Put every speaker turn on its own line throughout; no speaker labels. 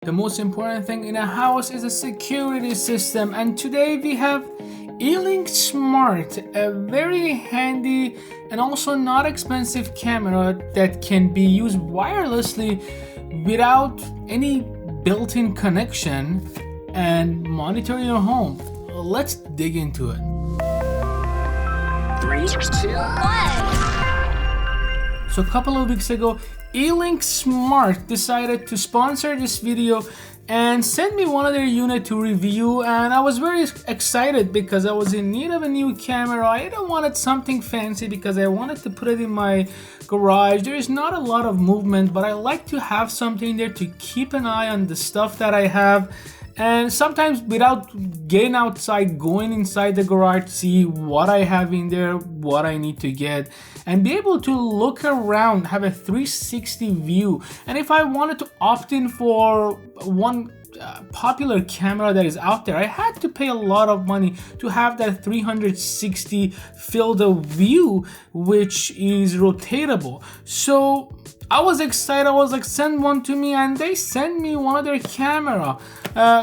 The most important thing in a house is a security system, and today we have eLinkSmart, a very handy and also not expensive camera that can be used wirelessly without any built-in connection and monitor your home. Let's dig into it.
3, 2, 1.
So a couple of weeks ago, eLinkSmart decided to sponsor this video and send me one of their unit to review, and I was very excited because I was in need of a new camera. I didn't wanted something fancy because I wanted to put it in my garage. There is not a lot of movement, but I like to have something there to keep an eye on the stuff that I have. And sometimes without getting outside, going inside the garage, see what I have in there, what I need to get, and be able to look around, have a 360 view. And if I wanted to opt in for one popular camera that is out there, I had to pay a lot of money to have that 360 field of view, which is rotatable. So I was excited. I was like, send one to me, and they sent me one of their camera.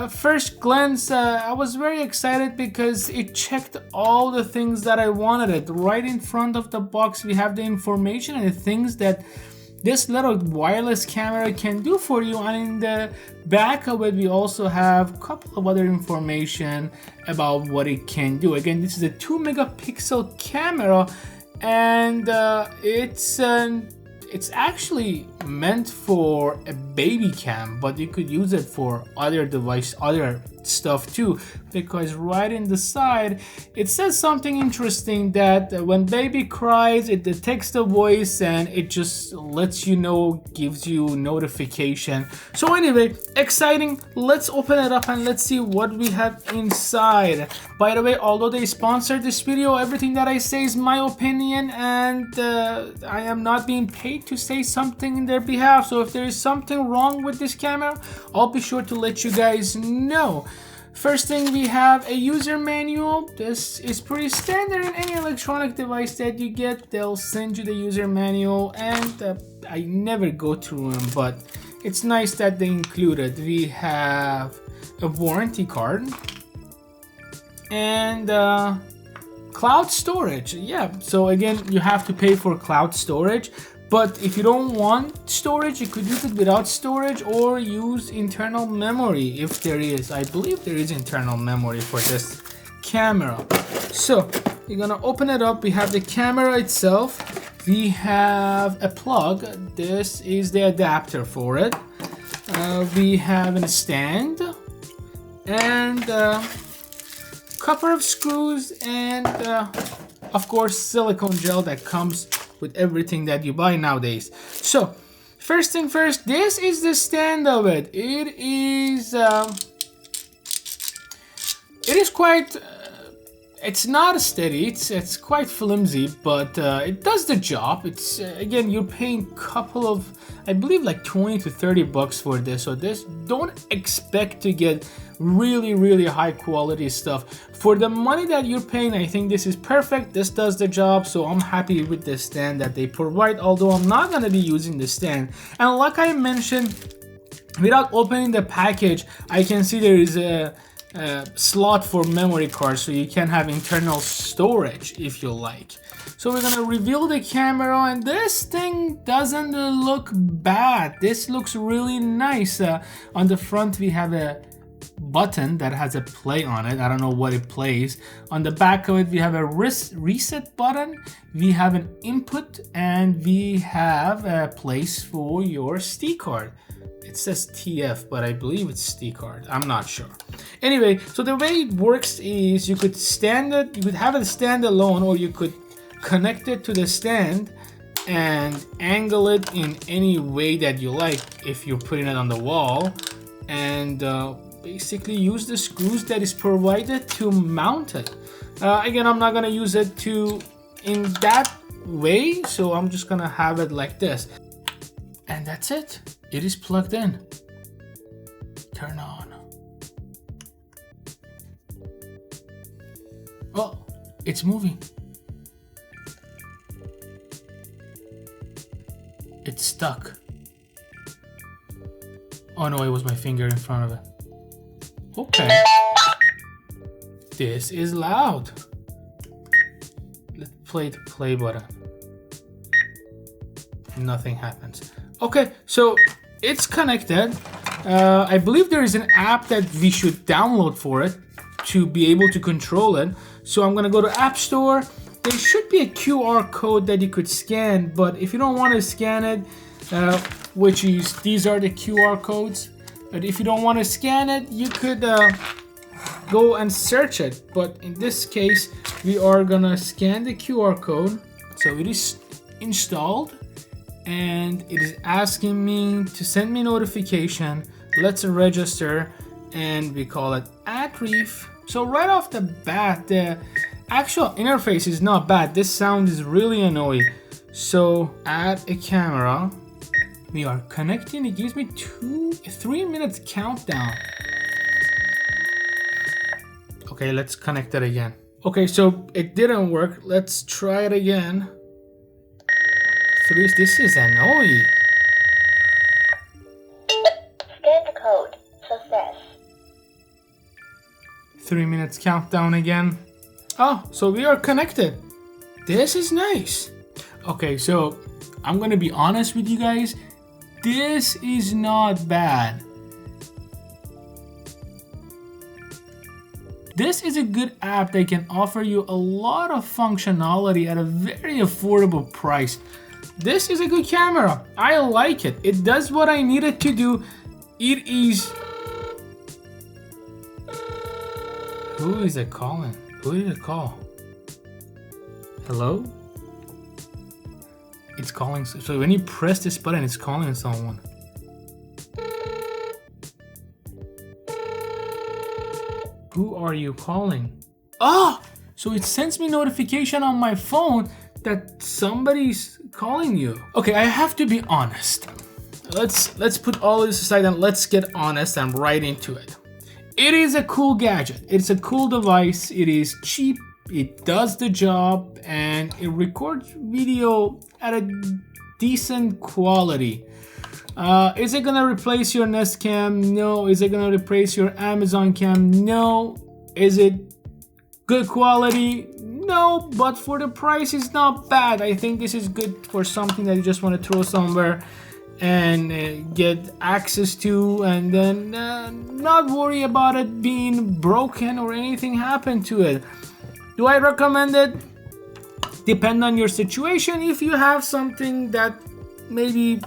First glance, I was very excited because it checked all the things that I wanted. It right in front of the box, we have the information and the things that this little wireless camera can do for you, and in the back of it we also have a couple of other information about what it can do. Again, this is a 2 megapixel camera, and it's actually meant for a baby cam, but you could use it for other stuff too, because right in the side it says something interesting that when baby cries, it detects the voice and it just lets you know, gives you notification. So anyway, exciting. Let's open it up and let's see what we have inside. By the way, although they sponsored this video, everything that I say is my opinion, and I am not being paid to say something in their behalf. So if there is something wrong with this camera, I'll be sure to let you guys know. First thing, we have a user manual. This is pretty standard in any electronic device that you get. They'll send you the user manual, and I never go through them, but it's nice that they include it. We have a warranty card and cloud storage. Yeah, so again, you have to pay for cloud storage, but if you don't want storage, you could use it without storage or use internal memory if there is. I believe there is internal memory for this camera. So you're gonna open it up. We have the camera itself. We have a plug. This is the adapter for it. We have a stand and couple of screws, and of course silicone gel that comes with everything that you buy nowadays. So first thing first, this is the stand of it. It is quite it's not steady, it's quite flimsy, but it does the job. It's again, you're paying couple of, I believe, like 20 to 30 bucks for this. So this, don't expect to get really high quality stuff. For the money that you're paying, I think this is perfect. This does the job, so I'm happy with the stand that they provide, although I'm not going to be using the stand. And like I mentioned, without opening the package, I can see there is a slot for memory card, so you can have internal storage if you like. So we're gonna reveal the camera, and this thing doesn't look bad. This looks really nice. On the front we have a button that has a play on it. I don't know what it plays. On the back of it we have a reset button, we have an input, and we have a place for your SD card. It says TF, but I believe it's SD card. I'm not sure. Anyway, so the way it works is you could have it stand alone, or you could connect it to the stand and angle it in any way that you like if you're putting it on the wall, and basically use the screws that is provided to mount it. Again, I'm not gonna use it in that way, so I'm just gonna have it like this, and that's it. It is plugged in. Turn on. Oh, it's moving. It's stuck. Oh no, it was my finger in front of it. Okay. This is loud. Let's play the play button. Nothing happens. Okay, so it's connected. I believe there is an app that we should download for it to be able to control it. So I'm gonna go to App Store. There should be a QR code that you could scan, but if you don't want to scan it, which is, these are the QR codes. But if you don't want to scan it, you could go and search it. But in this case, we are gonna scan the QR code. So it is installed and it is asking me to send me notification. Let's register and we call it AtReef. So right off the bat, the actual interface is not bad. This sound is really annoying. So add a camera. We are connecting. It gives me 3 minutes countdown. Okay, let's connect it again. Okay, so it didn't work. Let's try it again. This is annoying.
Scan the code. Success.
3 minutes countdown again. Oh, so we are connected. This is nice. Okay, so I'm gonna be honest with you guys. This is not bad. This is a good app that can offer you a lot of functionality at a very affordable price. This is a good camera. I like it. It does what I need it to do. It is... Who is it calling? Who did it call? Hello? It's calling. So when you press this button, it's calling someone. Who are you calling? Oh, so it sends me notification on my phone that somebody's calling you. Okay, I have to be honest. Let's put all this aside and let's get honest and right into it. It is a cool gadget. It's a cool device. It is cheap. It does the job and it records video at a decent quality. Is it gonna replace your Nest Cam? No. Is it gonna replace your Amazon Cam? No. Is it good quality? No, but for the price, it's not bad. I think this is good for something that you just want to throw somewhere and get access to, and then not worry about it being broken or anything happen to it. Do I recommend it? Depend on your situation. If you have something that maybe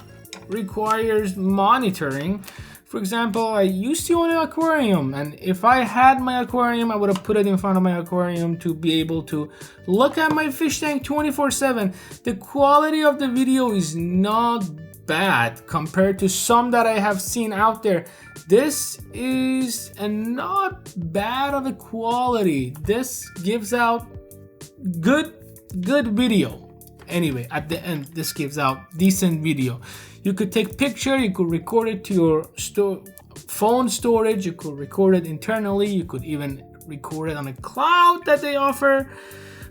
requires monitoring, for example, I used to own an aquarium, and if I had my aquarium, I would have put it in front of my aquarium to be able to look at my fish tank 24/7. The quality of the video is not bad compared to some that I have seen out there. This is a not bad of a quality. This gives out good video. Anyway, at the end, this gives out decent video. You could take picture, you could record it to your phone storage, you could record it internally, you could even record it on a cloud that they offer.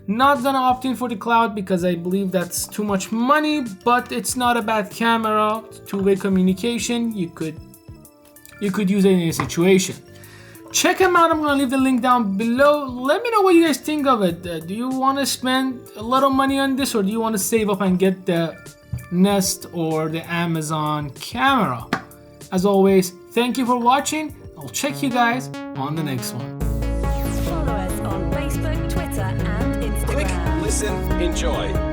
Not gonna opt in for the cloud because I believe that's too much money, but it's not a bad camera. Two-way communication, you could use it in a situation. Check them out. I'm gonna leave the link down below. Let me know what you guys think of it. Do you want to spend a lot of money on this, or do you want to save up and get the Nest or the Amazon camera? As always, thank you for watching. I'll check you guys on the next one.
Follow us on Facebook, Twitter, and Instagram.
Click, listen, enjoy.